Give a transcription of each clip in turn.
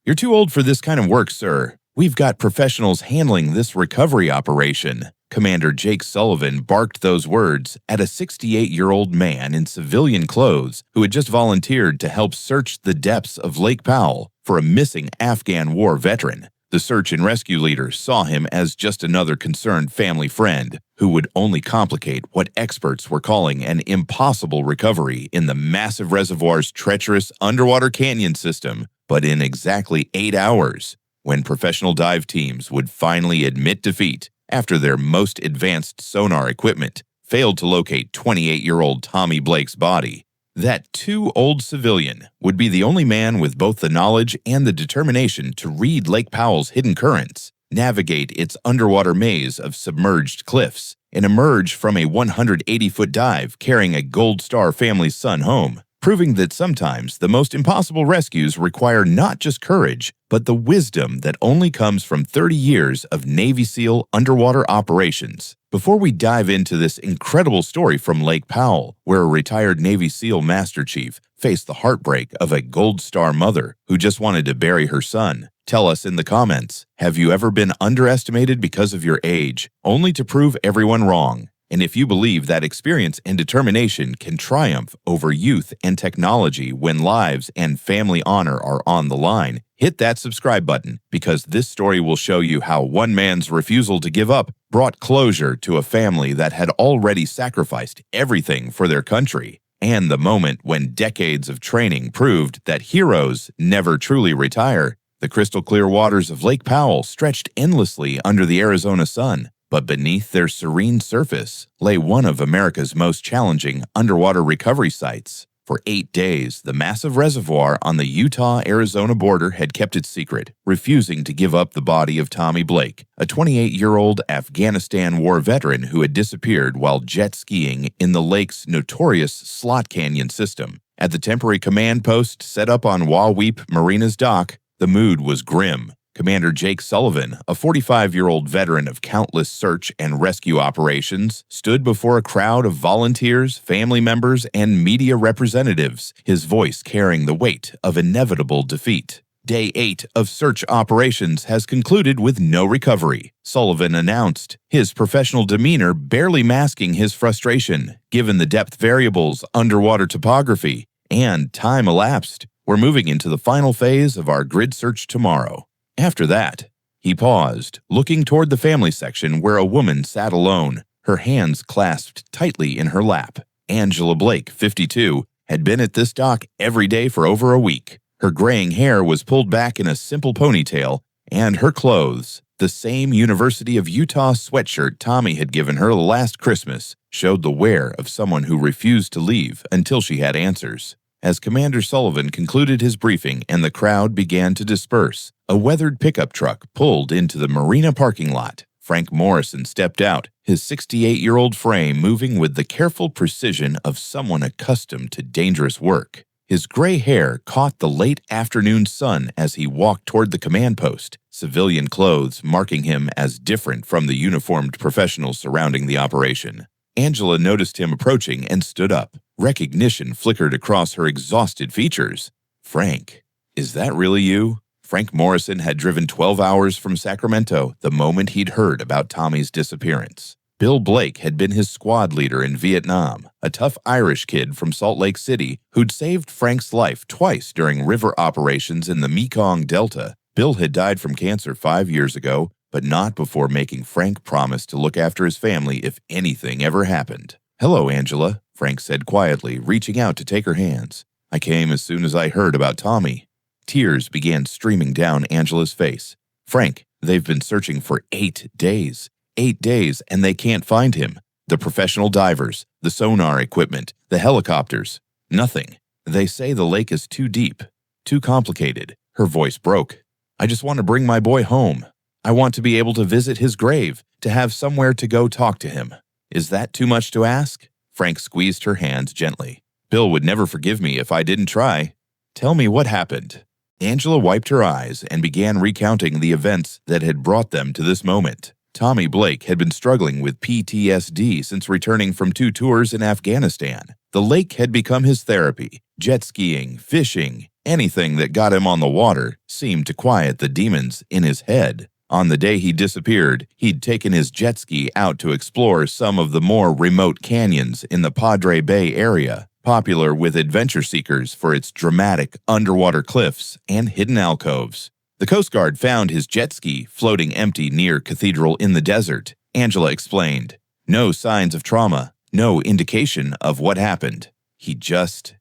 "You're too old for this kind of work, sir. We've got professionals handling this recovery operation." Commander Jake Sullivan barked those words at a 68-year-old man in civilian clothes who had just volunteered to help search the depths of Lake Powell for a missing Afghan war veteran. The search and rescue leader saw him as just another concerned family friend who would only complicate what experts were calling an impossible recovery in the massive reservoir's treacherous underwater canyon system, but in exactly 8 hours, when professional dive teams would finally admit defeat after their most advanced sonar equipment failed to locate 28-year-old Tommy Blake's body. That too-old civilian would be the only man with both the knowledge and the determination to read Lake Powell's hidden currents, navigate its underwater maze of submerged cliffs, and emerge from a 180-foot dive carrying a Gold Star family's son home, proving that sometimes the most impossible rescues require not just courage, but the wisdom that only comes from 30 years of Navy SEAL underwater operations. Before we dive into this incredible story from Lake Powell, where a retired Navy SEAL Master Chief faced the heartbreak of a Gold Star mother who just wanted to bury her son, tell us in the comments, have you ever been underestimated because of your age, only to prove everyone wrong? And if you believe that experience and determination can triumph over youth and technology when lives and family honor are on the line, hit that subscribe button, because this story will show you how one man's refusal to give up brought closure to a family that had already sacrificed everything for their country, and the moment when decades of training proved that heroes never truly retire. The crystal clear waters of Lake Powell stretched endlessly under the Arizona sun, but beneath their serene surface lay one of America's most challenging underwater recovery sites. For 8 days, the massive reservoir on the Utah-Arizona border had kept its secret, refusing to give up the body of Tommy Blake, a 28-year-old Afghanistan war veteran who had disappeared while jet skiing in the lake's notorious Slot Canyon system. At the temporary command post set up on Waweep Marina's dock, the mood was grim. Commander Jake Sullivan, a 45-year-old veteran of countless search and rescue operations, stood before a crowd of volunteers, family members, and media representatives, his voice carrying the weight of inevitable defeat. Day 8 of search operations has concluded with no recovery, Sullivan announced, his professional demeanor barely masking his frustration, given the depth variables, underwater topography, and time elapsed. We're moving into the final phase of our grid search tomorrow. After that, he paused, looking toward the family section where a woman sat alone, her hands clasped tightly in her lap. Angela Blake, 52, had been at this dock every day for over a week. Her graying hair was pulled back in a simple ponytail, and her clothes, the same University of Utah sweatshirt Tommy had given her last Christmas, showed the wear of someone who refused to leave until she had answers. As Commander Sullivan concluded his briefing and the crowd began to disperse, a weathered pickup truck pulled into the marina parking lot. Frank Morrison stepped out, his 68-year-old frame moving with the careful precision of someone accustomed to dangerous work. His gray hair caught the late afternoon sun as he walked toward the command post, civilian clothes marking him as different from the uniformed professionals surrounding the operation. Angela noticed him approaching and stood up. Recognition flickered across her exhausted features. "Frank, is that really you?" Frank Morrison had driven 12 hours from Sacramento the moment he'd heard about Tommy's disappearance. Bill Blake had been his squad leader in Vietnam, a tough Irish kid from Salt Lake City who'd saved Frank's life twice during river operations in the Mekong Delta. Bill had died from cancer 5 years ago, but not before making Frank promise to look after his family if anything ever happened. "Hello, Angela," Frank said quietly, reaching out to take her hands. "I came as soon as I heard about Tommy." Tears began streaming down Angela's face. "Frank, they've been searching for 8 days. 8 days, and they can't find him. The professional divers, the sonar equipment, the helicopters. Nothing. They say the lake is too deep, too complicated." Her voice broke. "I just want to bring my boy home. I want to be able to visit his grave, to have somewhere to go talk to him. Is that too much to ask?" Frank squeezed her hand gently. "Bill would never forgive me if I didn't try. Tell me what happened." Angela wiped her eyes and began recounting the events that had brought them to this moment. Tommy Blake had been struggling with PTSD since returning from 2 tours in Afghanistan. The lake had become his therapy. Jet skiing, fishing, Anything that got him on the water seemed to quiet the demons in his head. On the day he disappeared, he'd taken his jet ski out to explore some of the more remote canyons in the Padre Bay area, popular with adventure seekers for its dramatic underwater cliffs and hidden alcoves. The Coast Guard found his jet ski floating empty near Cathedral in the desert, Angela explained. No signs of trauma, no indication of what happened. He just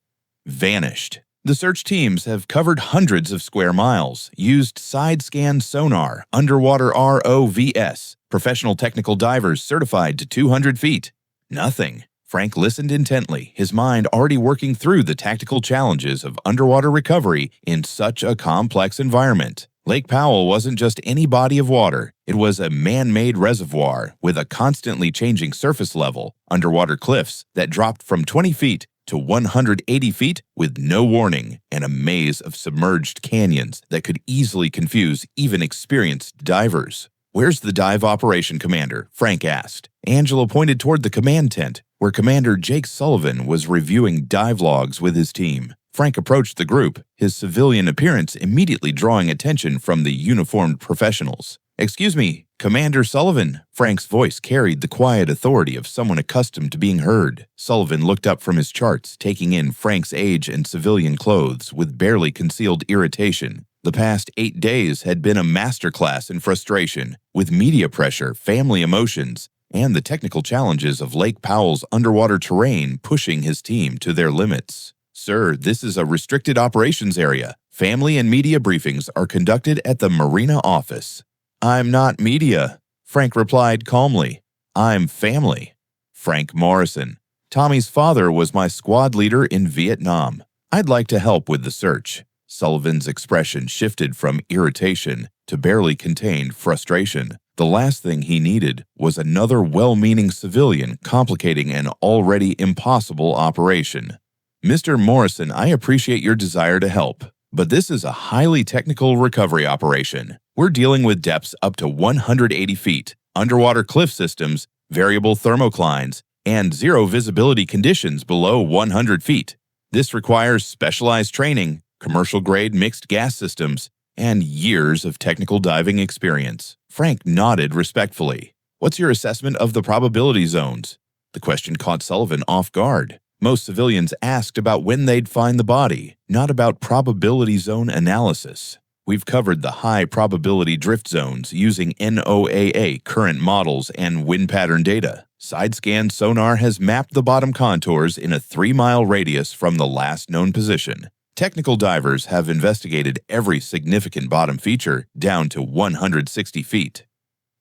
vanished. The search teams have covered hundreds of square miles, used side-scan sonar, underwater ROVs, professional technical divers certified to 200 feet. Nothing. Frank listened intently, his mind already working through the tactical challenges of underwater recovery in such a complex environment. Lake Powell wasn't just any body of water. It was a man-made reservoir with a constantly changing surface level, underwater cliffs that dropped from 20 feet to 180 feet with no warning, and a maze of submerged canyons that could easily confuse even experienced divers. "Where's the dive operation commander?" Frank asked. Angela pointed toward the command tent, where Commander Jake Sullivan was reviewing dive logs with his team. Frank approached the group, his civilian appearance immediately drawing attention from the uniformed professionals. "Excuse me, Commander Sullivan." Frank's voice carried the quiet authority of someone accustomed to being heard. Sullivan looked up from his charts, taking in Frank's age and civilian clothes with barely concealed irritation. The past 8 days had been a masterclass in frustration, with media pressure, family emotions, and the technical challenges of Lake Powell's underwater terrain pushing his team to their limits. "Sir, this is a restricted operations area. Family and media briefings are conducted at the Marina office." "I'm not media," Frank replied calmly. "I'm family." Frank Morrison. "Tommy's father was my squad leader in Vietnam. I'd like to help with the search." Sullivan's expression shifted from irritation to barely contained frustration. The last thing he needed was another well-meaning civilian complicating an already impossible operation. "Mr. Morrison, I appreciate your desire to help, but this is a highly technical recovery operation. We're dealing with depths up to 180 feet, underwater cliff systems, variable thermoclines, and zero visibility conditions below 100 feet. This requires specialized training, commercial-grade mixed gas systems, and years of technical diving experience." Frank nodded respectfully. "What's your assessment of the probability zones?" The question caught Sullivan off guard. Most civilians asked about when they'd find the body, not about probability zone analysis. "We've covered the high probability drift zones using NOAA current models and wind pattern data. Side-scan sonar has mapped the bottom contours in a 3-mile radius from the last known position. Technical divers have investigated every significant bottom feature down to 160 feet.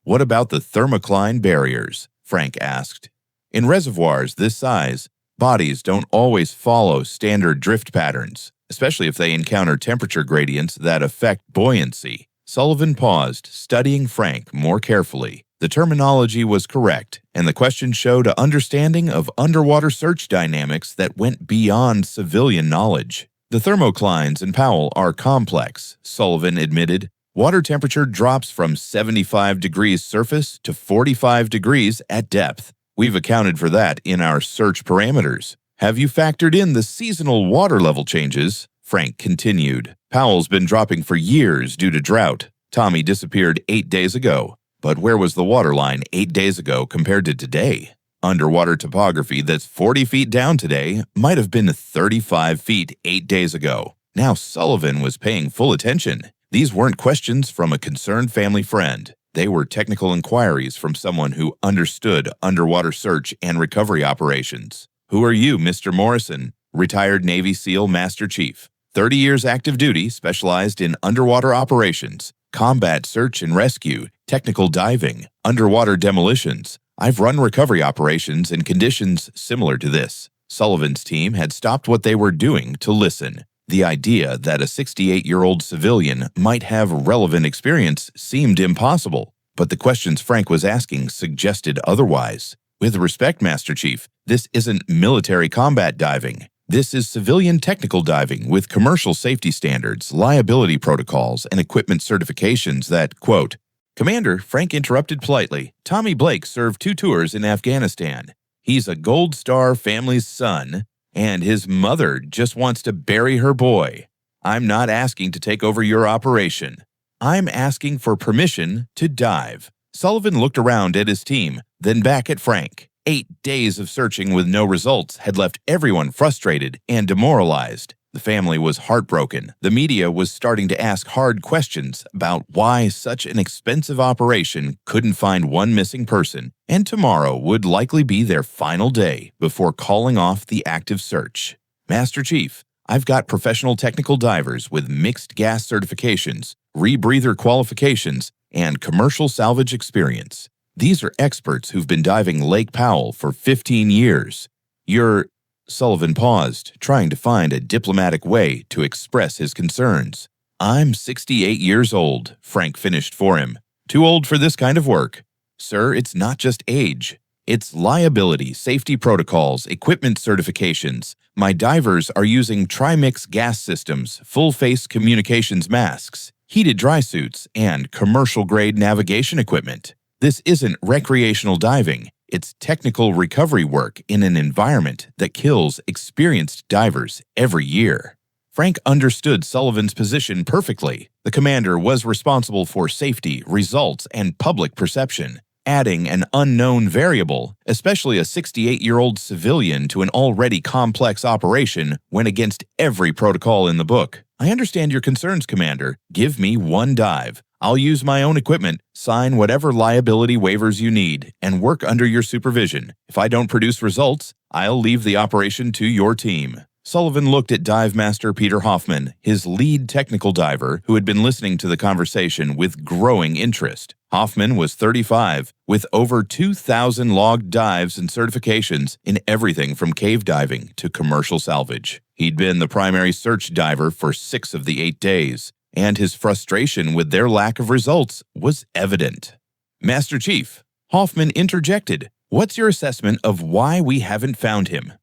"What about the thermocline barriers?" Frank asked. "In reservoirs this size, bodies don't always follow standard drift patterns, especially if they encounter temperature gradients that affect buoyancy." Sullivan paused, studying Frank more carefully. The terminology was correct, and the question showed an understanding of underwater search dynamics that went beyond civilian knowledge. "The thermoclines in Powell are complex," Sullivan admitted. "Water temperature drops from 75 degrees surface to 45 degrees at depth. We've accounted for that in our search parameters. Have you factored in the seasonal water level changes?" Frank continued. "Powell's been dropping for years due to drought. Tommy disappeared 8 days ago. But where was the waterline 8 days ago compared to today? Underwater topography that's 40 feet down today might have been 35 feet 8 days ago." Now Sullivan was paying full attention. These weren't questions from a concerned family friend. They were technical inquiries from someone who understood underwater search and recovery operations. "Who are you, Mr. Morrison?" Retired Navy SEAL Master Chief. 30 years active duty, specialized in underwater operations, combat search and rescue, technical diving, underwater demolitions. I've run recovery operations in conditions similar to this. Sullivan's team had stopped what they were doing to listen. The idea that a 68-year-old civilian might have relevant experience seemed impossible, but the questions Frank was asking suggested otherwise. "With respect, Master Chief, this isn't military combat diving. This is civilian technical diving with commercial safety standards, liability protocols, and equipment certifications that," quote, "Commander," Frank interrupted politely, "Tommy Blake served 2 tours in Afghanistan. He's a Gold Star family's son, and his mother just wants to bury her boy." I'm not asking to take over your operation. I'm asking for permission to dive." Sullivan looked around at his team, then back at Frank. 8 days of searching with no results had left everyone frustrated and demoralized. The family was heartbroken. The media was starting to ask hard questions about why such an expensive operation couldn't find one missing person, and tomorrow would likely be their final day before calling off the active search. "Master Chief, I've got professional technical divers with mixed gas certifications, rebreather qualifications, and commercial salvage experience. These are experts who've been diving Lake Powell for 15 years. You're..." Sullivan paused, trying to find a diplomatic way to express his concerns. "I'm 68 years old," Frank finished for him. "Too old for this kind of work." "Sir, it's not just age. It's liability, safety protocols, equipment certifications. My divers are using trimix gas systems, full-face communications masks, heated dry suits, and commercial-grade navigation equipment. This isn't recreational diving. It's technical recovery work in an environment that kills experienced divers every year." Frank understood Sullivan's position perfectly. The commander was responsible for safety, results, and public perception. Adding an unknown variable, especially a 68-year-old civilian, to an already complex operation went against every protocol in the book. "I understand your concerns, Commander. Give me one dive. I'll use my own equipment, sign whatever liability waivers you need, and work under your supervision. If I don't produce results, I'll leave the operation to your team." Sullivan looked at Dive Master Peter Hoffman, his lead technical diver, who had been listening to the conversation with growing interest. Hoffman was 35, with over 2,000 logged dives and certifications in everything from cave diving to commercial salvage. He'd been the primary search diver for 6 of the 8 days, and his frustration with their lack of results was evident. "Master Chief," Hoffman interjected, "what's your assessment of why we haven't found him?"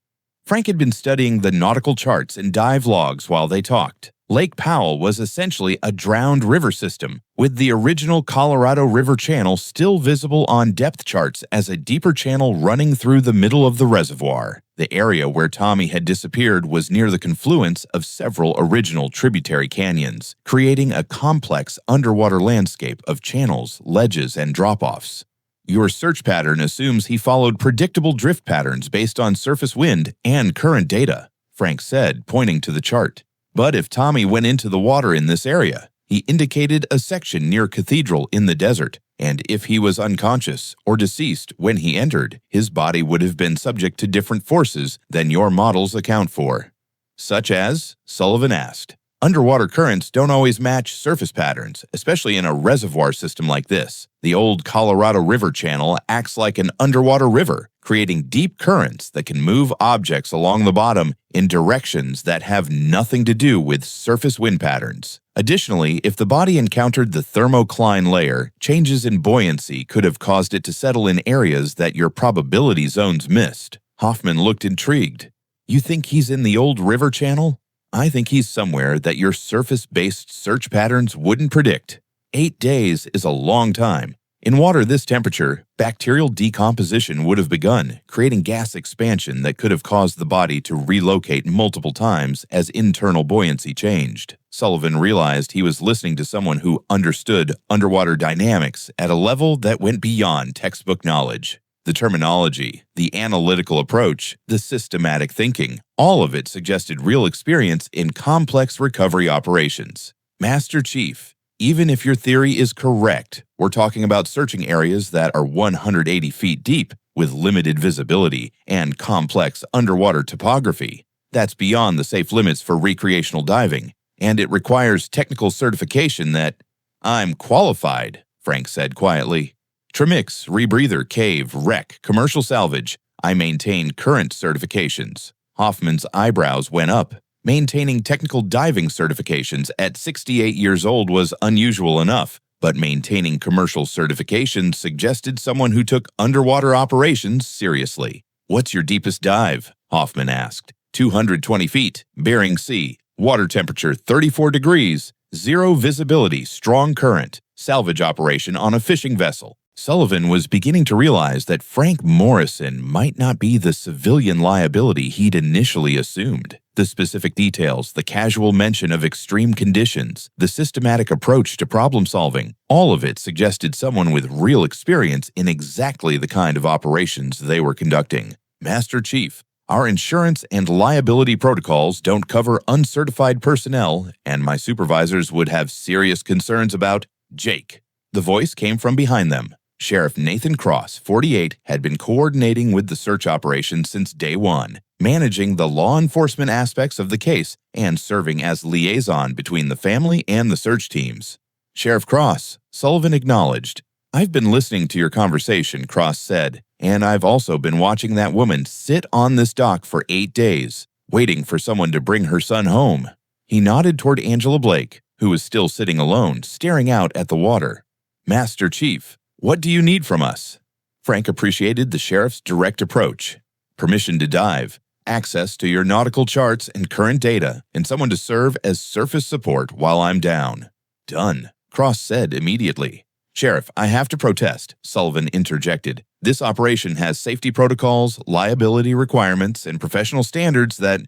Frank had been studying the nautical charts and dive logs while they talked. Lake Powell was essentially a drowned river system, with the original Colorado River channel still visible on depth charts as a deeper channel running through the middle of the reservoir. The area where Tommy had disappeared was near the confluence of several original tributary canyons, creating a complex underwater landscape of channels, ledges, and drop-offs. "Your search pattern assumes he followed predictable drift patterns based on surface wind and current data," Frank said, pointing to the chart. "But if Tommy went into the water in this area, he indicated a section near Cathedral in the desert, and if he was unconscious or deceased when he entered, his body would have been subject to different forces than your models account for." "Such as?" Sullivan asked. "Underwater currents don't always match surface patterns, especially in a reservoir system like this. The old Colorado River channel acts like an underwater river, creating deep currents that can move objects along the bottom in directions that have nothing to do with surface wind patterns. Additionally, if the body encountered the thermocline layer, changes in buoyancy could have caused it to settle in areas that your probability zones missed." Hoffman looked intrigued. "You think he's in the old river channel?" "I think he's somewhere that your surface-based search patterns wouldn't predict. 8 days is a long time. In water this temperature, bacterial decomposition would have begun, creating gas expansion that could have caused the body to relocate multiple times as internal buoyancy changed." Sullivan realized he was listening to someone who understood underwater dynamics at a level that went beyond textbook knowledge. The terminology, the analytical approach, the systematic thinking, all of it suggested real experience in complex recovery operations. "Master Chief, even if your theory is correct, we're talking about searching areas that are 180 feet deep with limited visibility and complex underwater topography. That's beyond the safe limits for recreational diving, and it requires technical certification that..." "I'm qualified," Frank said quietly. "Trimix, rebreather, cave, wreck, commercial salvage. I maintain current certifications." Hoffman's eyebrows went up. Maintaining technical diving certifications at 68 years old was unusual enough, but maintaining commercial certifications suggested someone who took underwater operations seriously. "What's your deepest dive?" Hoffman asked. 220 feet, Bering Sea, water temperature 34 degrees, zero visibility, strong current, salvage operation on a fishing vessel." Sullivan was beginning to realize that Frank Morrison might not be the civilian liability he'd initially assumed. The specific details, the casual mention of extreme conditions, the systematic approach to problem solving, all of it suggested someone with real experience in exactly the kind of operations they were conducting. Master Chief, our insurance and liability protocols don't cover uncertified personnel, and my supervisors would have serious concerns about Jake. The voice came from behind them. Sheriff Nathan Cross, 48, had been coordinating with the search operation since day one, managing the law enforcement aspects of the case and serving as liaison between the family and the search teams. Sheriff Cross, Sullivan acknowledged. I've been listening to your conversation, Cross said, and I've also been watching that woman sit on this dock for 8 days, waiting for someone to bring her son home. He nodded toward Angela Blake, who was still sitting alone, staring out at the water. Master Chief, what do you need from us? Frank appreciated the sheriff's direct approach. Permission to dive, access to your nautical charts and current data, and someone to serve as surface support while I'm down. Done, Cross said immediately. Sheriff, I have to protest, Sullivan interjected. This operation has safety protocols, liability requirements, and professional standards that…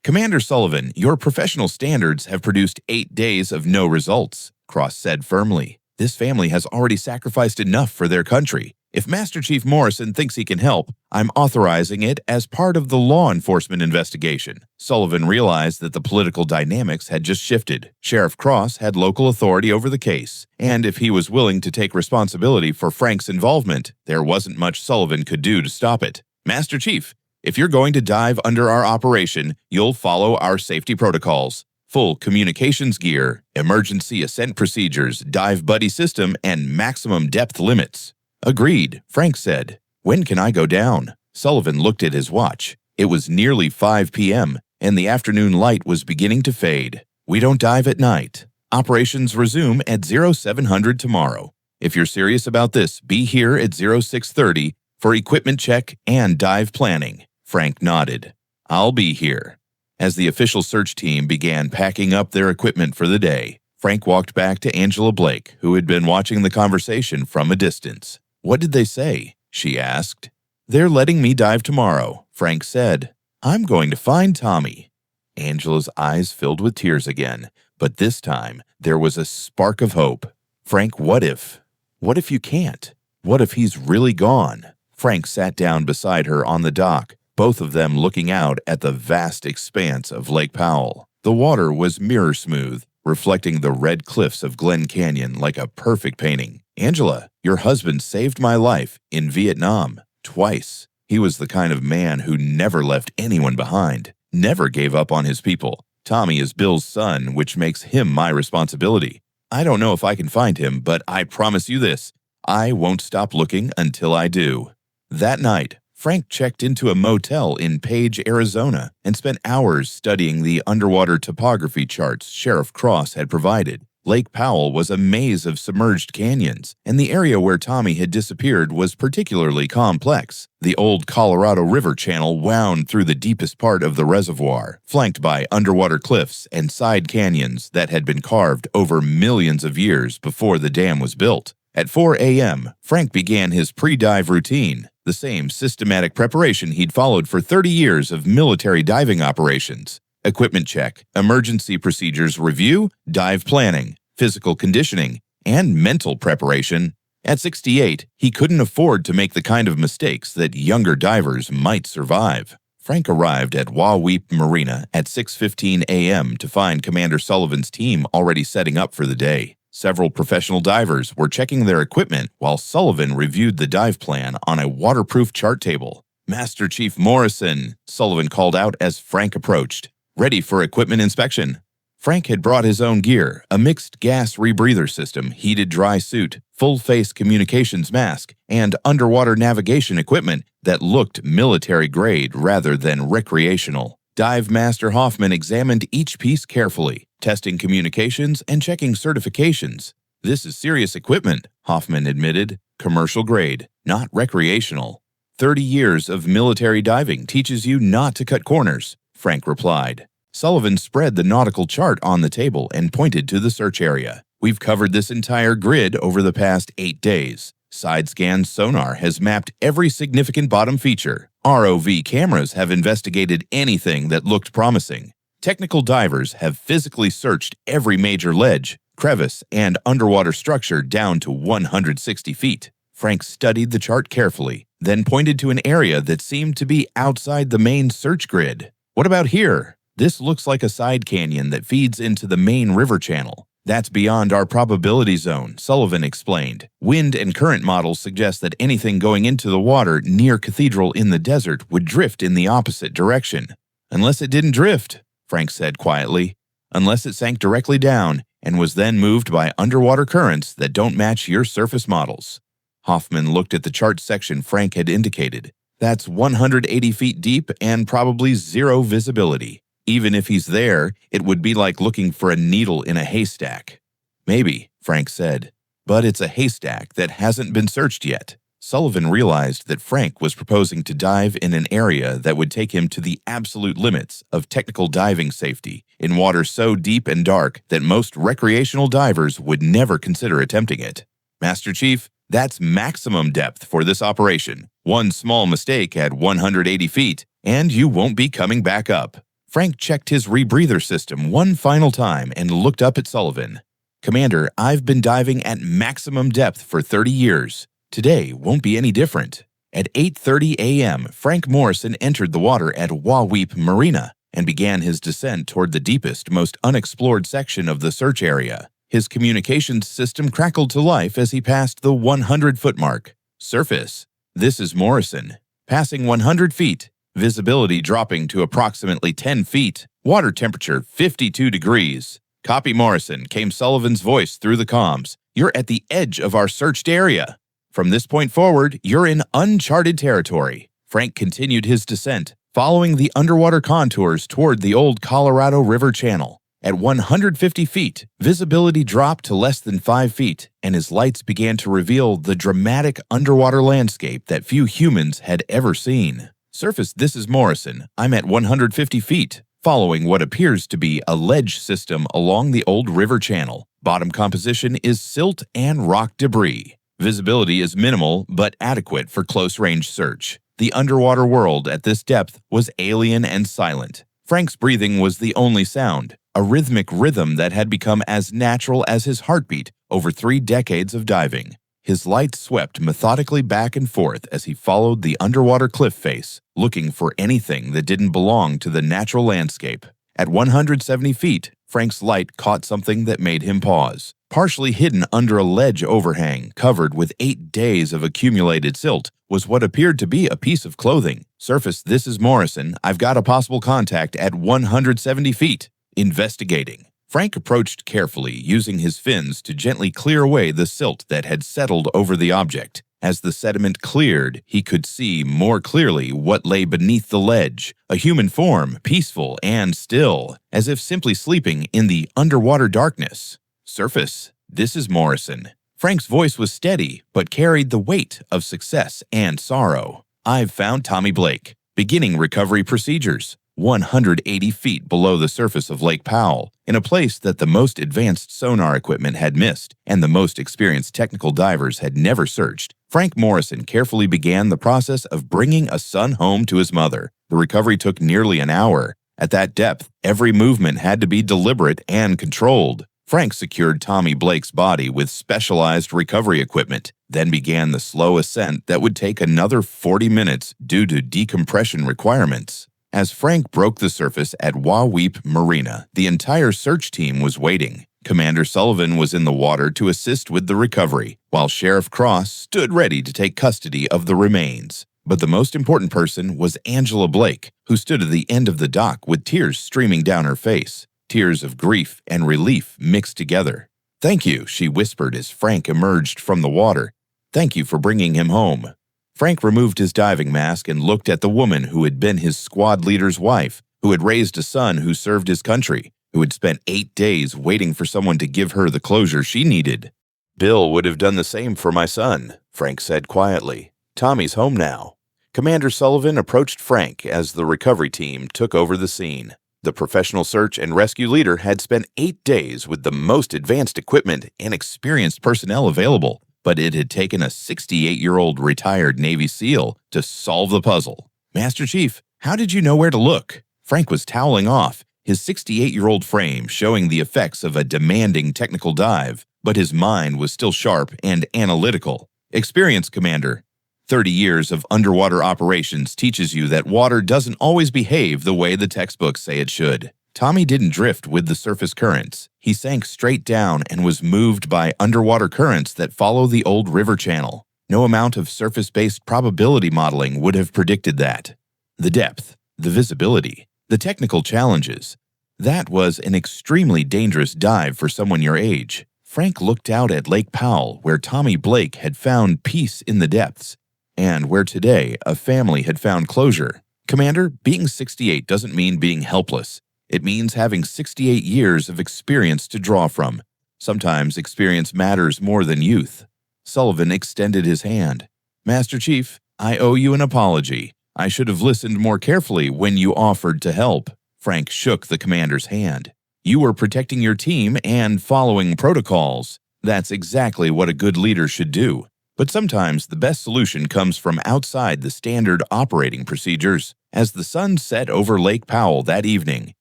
Commander Sullivan, your professional standards have produced 8 days of no results, Cross said firmly. This family has already sacrificed enough for their country. If Master Chief Morrison thinks he can help, I'm authorizing it as part of the law enforcement investigation. Sullivan realized that the political dynamics had just shifted. Sheriff Cross had local authority over the case, and if he was willing to take responsibility for Frank's involvement, there wasn't much Sullivan could do to stop it. Master Chief, if you're going to dive under our operation, you'll follow our safety protocols. Full communications gear, emergency ascent procedures, dive buddy system, and maximum depth limits. Agreed, Frank said. When can I go down? Sullivan looked at his watch. It was nearly 5 p.m., and the afternoon light was beginning to fade. We don't dive at night. Operations resume at 0700 tomorrow. If you're serious about this, be here at 0630 for equipment check and dive planning. Frank nodded. I'll be here. As the official search team began packing up their equipment for the day, Frank walked back to Angela Blake, who had been watching the conversation from a distance. What did they say? She asked. They're letting me dive tomorrow, Frank said. I'm going to find Tommy. Angela's eyes filled with tears again, but this time there was a spark of hope. Frank, what if? What if you can't? What if he's really gone? Frank sat down beside her on the dock, both of them looking out at the vast expanse of Lake Powell. The water was mirror smooth, reflecting the red cliffs of Glen Canyon like a perfect painting. Angela, your husband saved my life in Vietnam, twice. He was the kind of man who never left anyone behind, never gave up on his people. Tommy is Bill's son, which makes him my responsibility. I don't know if I can find him, but I promise you this, I won't stop looking until I do. That night, Frank checked into a motel in Page, Arizona, and spent hours studying the underwater topography charts Sheriff Cross had provided. Lake Powell was a maze of submerged canyons, and the area where Tommy had disappeared was particularly complex. The old Colorado River channel wound through the deepest part of the reservoir, flanked by underwater cliffs and side canyons that had been carved over millions of years before the dam was built. At 4 a.m., Frank began his pre-dive routine, the same systematic preparation he'd followed for 30 years of military diving operations. Equipment check, emergency procedures review, dive planning, physical conditioning, and mental preparation. At 68, he couldn't afford to make the kind of mistakes that younger divers might survive. Frank arrived at Wahweap Marina at 6:15 a.m. to find Commander Sullivan's team already setting up for the day. Several professional divers were checking their equipment while Sullivan reviewed the dive plan on a waterproof chart table. Master Chief Morrison, Sullivan called out as Frank approached. Ready for equipment inspection. Frank had brought his own gear, a mixed gas rebreather system, heated dry suit, full-face communications mask, and underwater navigation equipment that looked military-grade rather than recreational. Dive Master Hoffman examined each piece carefully, testing communications and checking certifications. This is serious equipment, Hoffman admitted. Commercial grade, not recreational. 30 years of military diving teaches you not to cut corners, Frank replied. Sullivan spread the nautical chart on the table and pointed to the search area. We've covered this entire grid over the past 8 days. Side-scan sonar has mapped every significant bottom feature. ROV cameras have investigated anything that looked promising. Technical divers have physically searched every major ledge, crevice, and underwater structure down to 160 feet. Frank studied the chart carefully, then pointed to an area that seemed to be outside the main search grid. What about here? This looks like a side canyon that feeds into the main river channel. That's beyond our probability zone, Sullivan explained. Wind and current models suggest that anything going into the water near Cathedral in the desert would drift in the opposite direction. Unless it didn't drift, Frank said quietly. Unless it sank directly down and was then moved by underwater currents that don't match your surface models. Hoffman looked at the chart section Frank had indicated. That's 180 feet deep and probably zero visibility. Even if he's there, it would be like looking for a needle in a haystack. Maybe, Frank said, but it's a haystack that hasn't been searched yet. Sullivan realized that Frank was proposing to dive in an area that would take him to the absolute limits of technical diving safety, in water so deep and dark that most recreational divers would never consider attempting it. Master Chief, that's maximum depth for this operation. One small mistake at 180 feet, and you won't be coming back up. Frank checked his rebreather system one final time and looked up at Sullivan. Commander, I've been diving at maximum depth for 30 years. Today won't be any different. At 8:30 a.m., Frank Morrison entered the water at Waweep Marina and began his descent toward the deepest, most unexplored section of the search area. His communications system crackled to life as he passed the 100-foot mark. Surface. This is Morrison. Passing 100 feet. Visibility dropping to approximately 10 feet. Water temperature 52 degrees. Copy, Morrison, came Sullivan's voice through the comms. You're at the edge of our searched area. From this point forward, you're in uncharted territory. Frank continued his descent, following the underwater contours toward the old Colorado River channel. At 150 feet, visibility dropped to less than 5 feet, and his lights began to reveal the dramatic underwater landscape that few humans had ever seen. Surface, this is Morrison. I'm at 150 feet, following what appears to be a ledge system along the old river channel. Bottom composition is silt and rock debris. Visibility is minimal but adequate for close-range search. The underwater world at this depth was alien and silent. Frank's breathing was the only sound, a rhythmic rhythm that had become as natural as his heartbeat over 3 decades of diving. His light swept methodically back and forth as he followed the underwater cliff face, looking for anything that didn't belong to the natural landscape. At 170 feet, Frank's light caught something that made him pause. Partially hidden under a ledge overhang covered with 8 days of accumulated silt was what appeared to be a piece of clothing. Surface, this is Morrison. I've got a possible contact at 170 feet. Investigating. Frank approached carefully, using his fins to gently clear away the silt that had settled over the object. As the sediment cleared, he could see more clearly what lay beneath the ledge, a human form, peaceful and still, as if simply sleeping in the underwater darkness. Surface, this is Morrison. Frank's voice was steady, but carried the weight of success and sorrow. I've found Tommy Blake. Beginning recovery procedures. 180 feet below the surface of Lake Powell, in a place that the most advanced sonar equipment had missed and the most experienced technical divers had never searched, Frank Morrison carefully began the process of bringing a son home to his mother. The recovery took nearly an hour. At that depth, every movement had to be deliberate and controlled. Frank secured Tommy Blake's body with specialized recovery equipment, then began the slow ascent that would take another 40 minutes due to decompression requirements. As Frank broke the surface at Waweep Marina, the entire search team was waiting. Commander Sullivan was in the water to assist with the recovery, while Sheriff Cross stood ready to take custody of the remains. But the most important person was Angela Blake, who stood at the end of the dock with tears streaming down her face. Tears of grief and relief mixed together. "Thank you," she whispered as Frank emerged from the water. "Thank you for bringing him home." Frank removed his diving mask and looked at the woman who had been his squad leader's wife, who had raised a son who served his country, who had spent 8 days waiting for someone to give her the closure she needed. "Bill would have done the same for my son," Frank said quietly. "Tommy's home now." Commander Sullivan approached Frank as the recovery team took over the scene. The professional search and rescue leader had spent 8 days with the most advanced equipment and experienced personnel available. but it had taken a 68-year-old retired Navy SEAL to solve the puzzle. "Master Chief, how did you know where to look?" Frank was toweling off, his 68-year-old frame showing the effects of a demanding technical dive, but his mind was still sharp and analytical. "Experience, Commander. 30 years of underwater operations teaches you that water doesn't always behave the way the textbooks say it should." Tommy didn't drift with the surface currents. He sank straight down and was moved by underwater currents that follow the old river channel. No amount of surface-based probability modeling would have predicted that. The depth, the visibility, the technical challenges. That was an extremely dangerous dive for someone your age. Frank looked out at Lake Powell, where Tommy Blake had found peace in the depths, and where today a family had found closure. "Commander, being 68 doesn't mean being helpless. It means having 68 years of experience to draw from. Sometimes experience matters more than youth." Sullivan extended his hand. "Master Chief, I owe you an apology. I should have listened more carefully when you offered to help." Frank shook the commander's hand. "You were protecting your team and following protocols. That's exactly what a good leader should do. But sometimes the best solution comes from outside the standard operating procedures." As the sun set over Lake Powell that evening,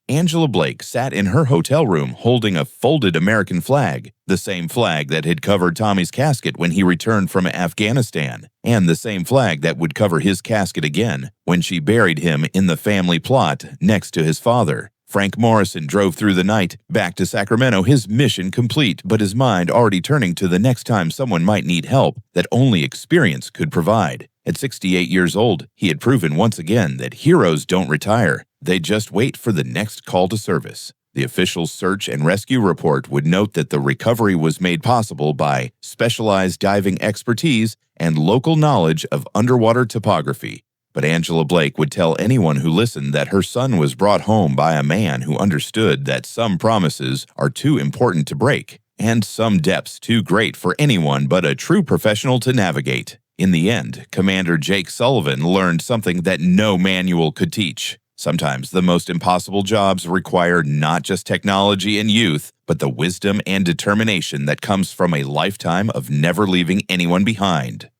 Angela Blake sat in her hotel room holding a folded American flag, the same flag that had covered Tommy's casket when he returned from Afghanistan, and the same flag that would cover his casket again when she buried him in the family plot next to his father. Frank Morrison drove through the night, back to Sacramento, his mission complete, but his mind already turning to the next time someone might need help that only experience could provide. At 68 years old, he had proven once again that heroes don't retire. They just wait for the next call to service. The official search and rescue report would note that the recovery was made possible by specialized diving expertise and local knowledge of underwater topography. But Angela Blake would tell anyone who listened that her son was brought home by a man who understood that some promises are too important to break, and some depths too great for anyone but a true professional to navigate. In the end, Commander Jake Sullivan learned something that no manual could teach. Sometimes the most impossible jobs require not just technology and youth, but the wisdom and determination that comes from a lifetime of never leaving anyone behind.